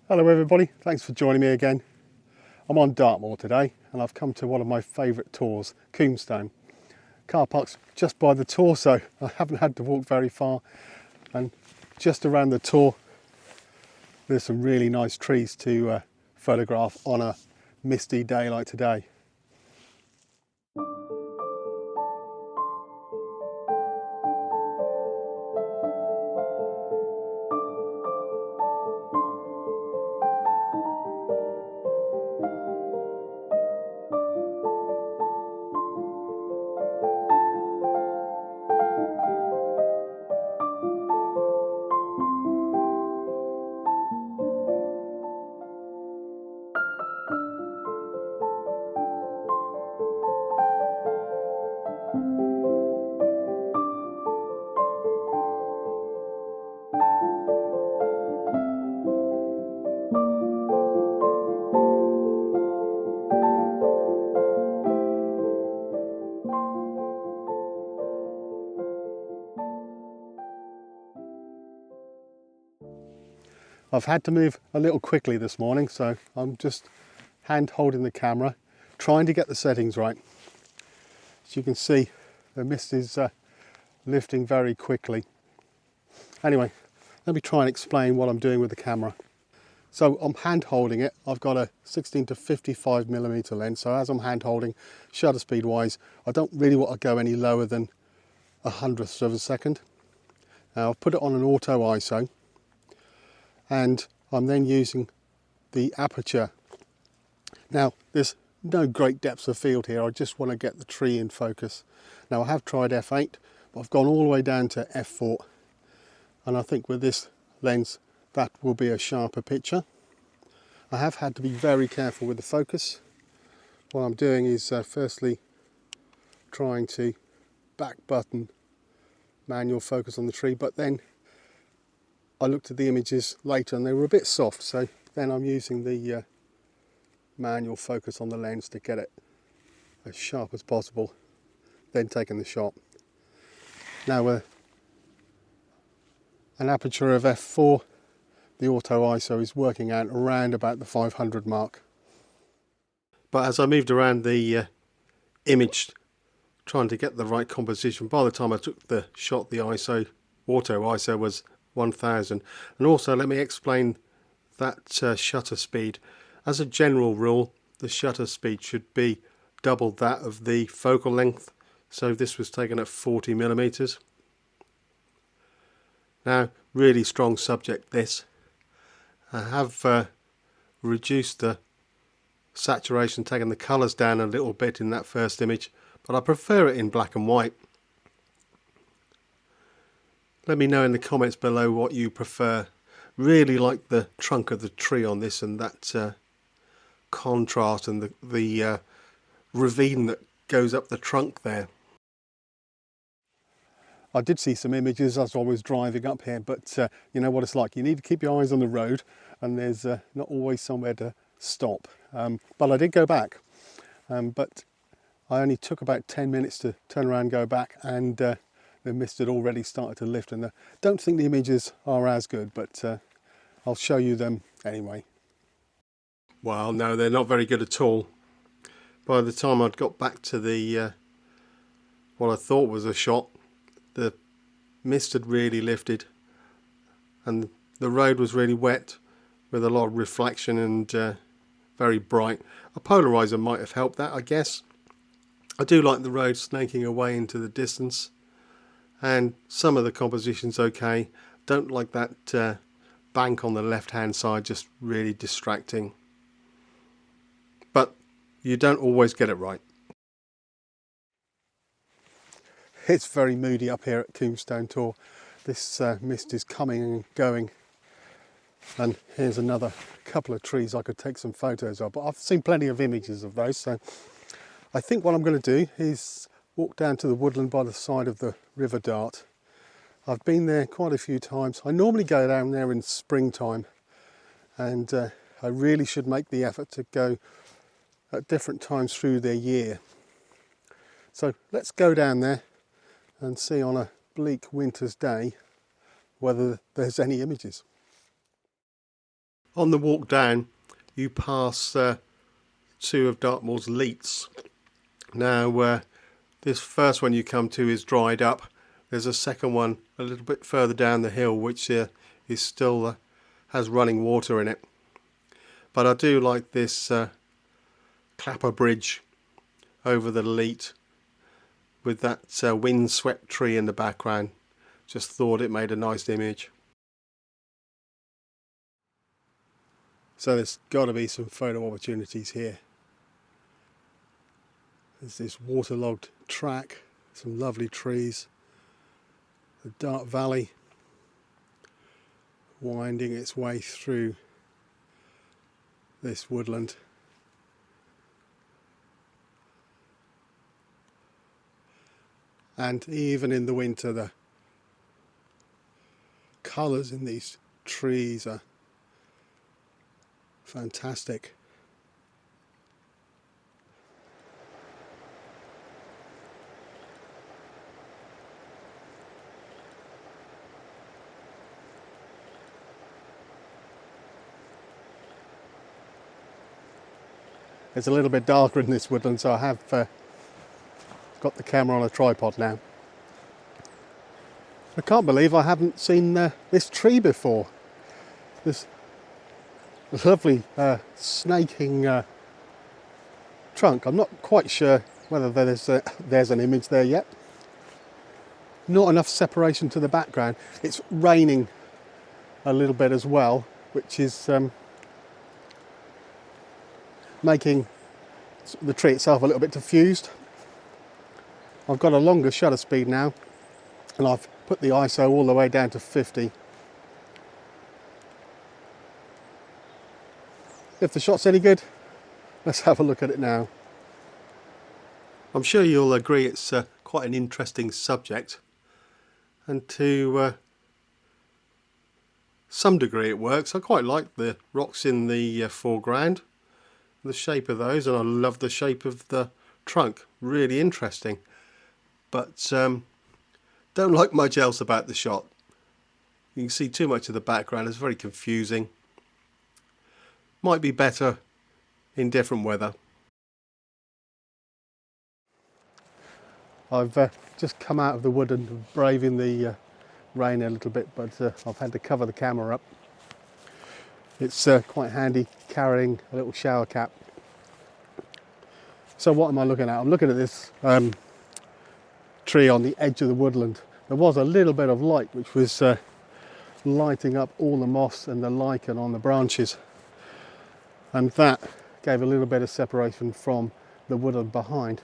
Hello everybody, thanks for joining me again. I'm on Dartmoor today and I've come to one of my favourite tours, Combestone. Car park's just by the Tor, so I haven't had to walk very far, and just around the Tor there's some really nice trees to photograph on a misty day like today. I've had to move a little quickly this morning, so I'm just hand holding the camera, trying to get the settings right. As you can see, the mist is lifting very quickly. Anyway, let me try and explain what I'm doing with the camera. So I'm hand holding it. I've got a 16 to 55mm lens, so as I'm hand holding, shutter speed wise, I don't really want to go any lower than 1/100th of a second. Now I've put it on an auto ISO, and I'm then using the aperture. Now there's no great depth of field here, I just want to get the tree in focus. Now I have tried f8, but I've gone all the way down to f4, and I think with this lens that will be a sharper picture. I have had to be very careful with the focus. What I'm doing is firstly trying to back button manual focus on the tree, but then I looked at the images later and they were a bit soft, so then I'm using the manual focus on the lens to get it as sharp as possible, then taking the shot. Now an aperture of f4, the auto ISO is working out around about the 500 mark. But as I moved around the image trying to get the right composition, by the time I took the shot, the ISO, auto ISO was 1000. And also let me explain that shutter speed. As a general rule, the shutter speed should be double that of the focal length, so this was taken at 40mm. Now, really strong subject this. I have reduced the saturation, taken the colours down a little bit in that first image, but I prefer it in black and white. Let me know in the comments below what you prefer. Really like the trunk of the tree on this, and that contrast and the ravine that goes up the trunk there. I did see some images as I was driving up here, but you know what it's like. You need to keep your eyes on the road, and there's not always somewhere to stop. But I did go back, but I only took about 10 minutes to turn around and go back, and the mist had already started to lift, and I don't think the images are as good, but I'll show you them anyway. Well, no, they're not very good at all. By the time I'd got back to the what I thought was a shot, the mist had really lifted and the road was really wet with a lot of reflection and very bright. A polariser might have helped that, I guess. I do like the road snaking away into the distance, and some of the composition's okay. Don't like that bank on the left hand side, just really distracting. But you don't always get it right. It's very moody up here at Combestone Tor. This mist is coming and going, and here's another couple of trees I could take some photos of, but I've seen plenty of images of those, so I think what I'm going to do is walk down to the woodland by the side of the River Dart. I've been there quite a few times. I normally go down there in springtime, and I really should make the effort to go at different times through the year. So let's go down there and see on a bleak winter's day whether there's any images. On the walk down you pass two of Dartmoor's leats. Now this first one you come to is dried up. There's a second one a little bit further down the hill which is still has running water in it. But I do like this clapper bridge over the leat with that windswept tree in the background. Just thought it made a nice image. So there's got to be some photo opportunities here. There's this waterlogged track, some lovely trees, the Dart Valley winding its way through this woodland. And even in the winter the colours in these trees are fantastic. It's a little bit darker in this woodland, so I have got the camera on a tripod now. I can't believe I haven't seen this tree before. This lovely snaking trunk. I'm not quite sure whether there's an image there yet. Not enough separation to the background. It's raining a little bit as well, which is making the tree itself a little bit diffused. I've got a longer shutter speed now, and I've put the ISO all the way down to 50. If the shot's any good, let's have a look at it now. I'm sure you'll agree it's quite an interesting subject, and to some degree it works. I quite like the rocks in the foreground, the shape of those, and I love the shape of the trunk, really interesting. But don't like much else about the shot. You can see too much of the background, it's very confusing. Might be better in different weather. I've just come out of the wood and braving the rain a little bit, but I've had to cover the camera up. It's quite handy carrying a little shower cap. So what am I looking at? I'm looking at this tree on the edge of the woodland. There was a little bit of light which was lighting up all the moss and the lichen on the branches, and that gave a little bit of separation from the woodland behind.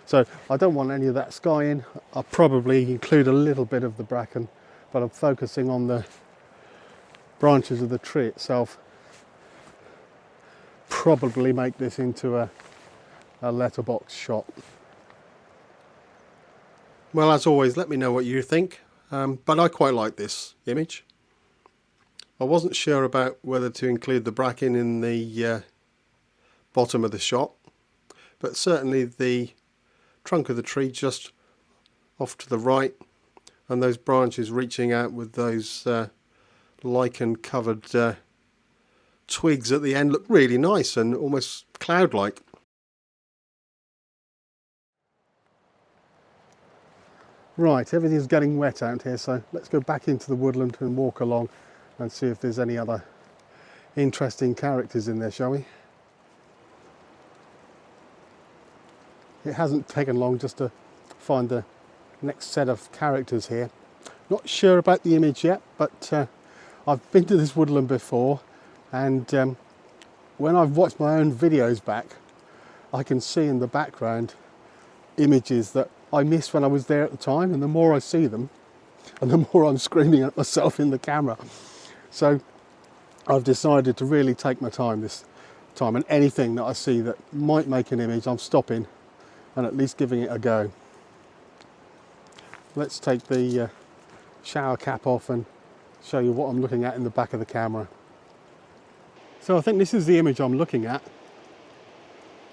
So I don't want any of that sky in. I'll probably include a little bit of the bracken, but I'm focusing on the branches of the tree itself. Probably make this into a letterbox shot. Well, as always, let me know what you think, but I quite like this image. I wasn't sure about whether to include the bracken in the bottom of the shot, but certainly the trunk of the tree just off to the right, and those branches reaching out with those lichen covered twigs at the end look really nice and almost cloud-like. Right, everything's getting wet out here, so let's go back into the woodland and walk along and see if there's any other interesting characters in there, shall we? It hasn't taken long just to find the next set of characters here. Not sure about the image yet, but I've been to this woodland before, and when I've watched my own videos back, I can see in the background images that I missed when I was there at the time, and the more I see them, and the more I'm screaming at myself in the camera. So I've decided to really take my time this time, and anything that I see that might make an image, I'm stopping and at least giving it a go. Let's take the shower cap off and show you what I'm looking at in the back of the camera. So I think this is the image I'm looking at.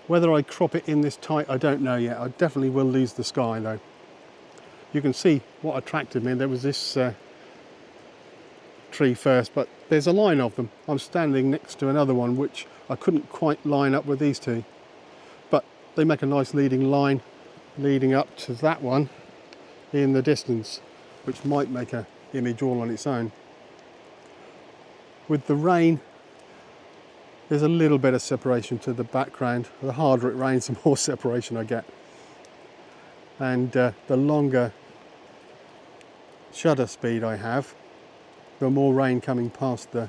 Whether I crop it in this tight, I don't know yet. I definitely will lose the sky though. You can see what attracted me. There was this tree first, but there's a line of them. I'm standing next to another one which I couldn't quite line up with these two, but they make a nice leading line leading up to that one in the distance, which might make an image all on its own. With the rain, there's a little bit of separation to the background. The harder it rains, the more separation I get. And the longer shutter speed I have, the more rain coming past the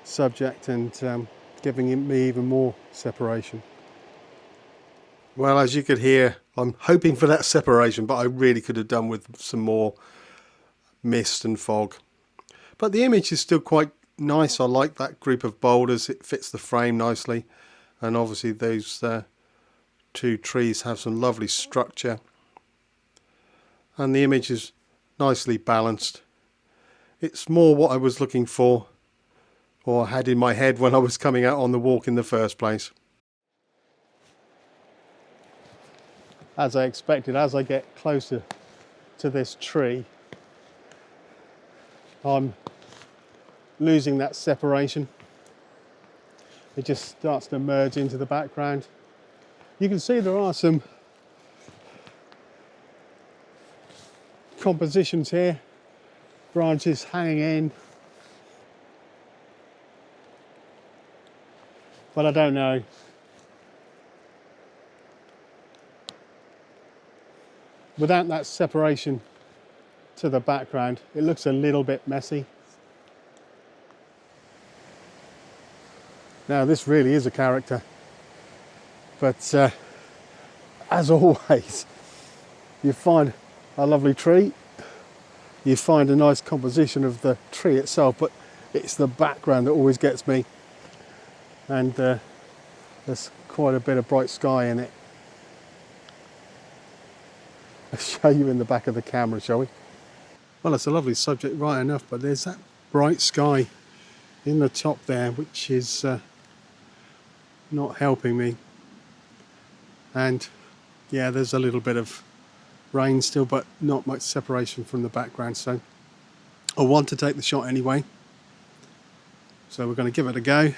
subject and giving me even more separation. Well, as you could hear, I'm hoping for that separation, but I really could have done with some more mist and fog. But the image is still quite nice. I like that group of boulders. It fits the frame nicely. And obviously those two trees have some lovely structure. And the image is nicely balanced. It's more what I was looking for, or had in my head when I was coming out on the walk in the first place. As I expected, as I get closer to this tree, I'm losing that separation. It just starts to merge into the background. You can see there are some compositions here, branches hanging in, but I don't know. Without that separation to the background, it looks a little bit messy. Now this really is a character, but as always, you find a lovely tree, you find a nice composition of the tree itself, but it's the background that always gets me. And there's quite a bit of bright sky in it. I'll show you in the back of the camera, shall we? Well, it's a lovely subject right enough, but there's that bright sky in the top there, which is not helping me. And yeah, there's a little bit of rain still, but not much separation from the background, so I want to take the shot anyway. So we're going to give it a go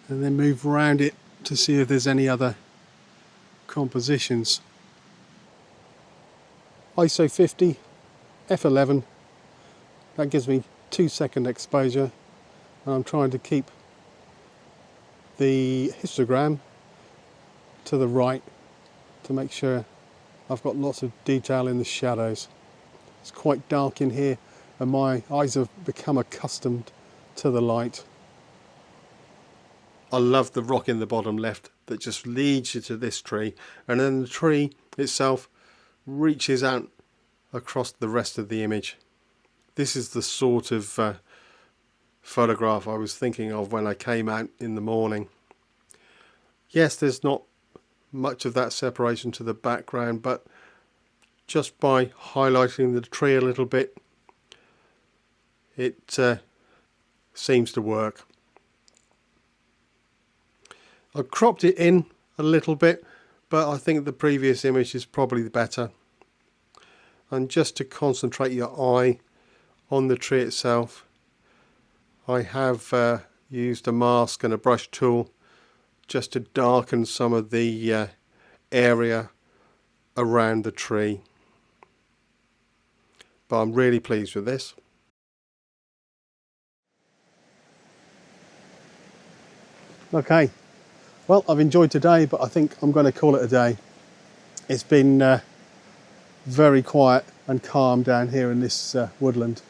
and then move around it to see if there's any other compositions. ISO 50, f11, that gives me 2-second exposure, and I'm trying to keep the histogram to the right to make sure I've got lots of detail in the shadows. It's quite dark in here and my eyes have become accustomed to the light. I love the rock in the bottom left that just leads you to this tree, and then the tree itself reaches out across the rest of the image. This is the sort of photograph I was thinking of when I came out in the morning. Yes, there's not much of that separation to the background, but just by highlighting the tree a little bit, it seems to work. I cropped it in a little bit, but I think the previous image is probably better. And just to concentrate your eye on the tree itself, I have used a mask and a brush tool just to darken some of the area around the tree. But I'm really pleased with this. Okay, well, I've enjoyed today, but I think I'm going to call it a day. It's been very quiet and calm down here in this woodland,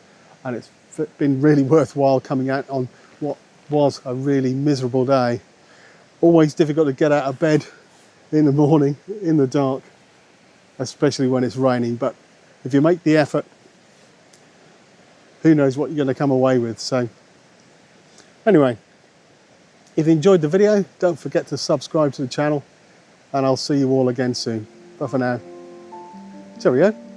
and it's been really worthwhile coming out on what was a really miserable day. Always difficult to get out of bed in the morning in the dark, especially when it's raining, but if you make the effort, who knows what you're going to come away with. So anyway, if you enjoyed the video, don't forget to subscribe to the channel, and I'll see you all again soon. Bye for now. Cheerio.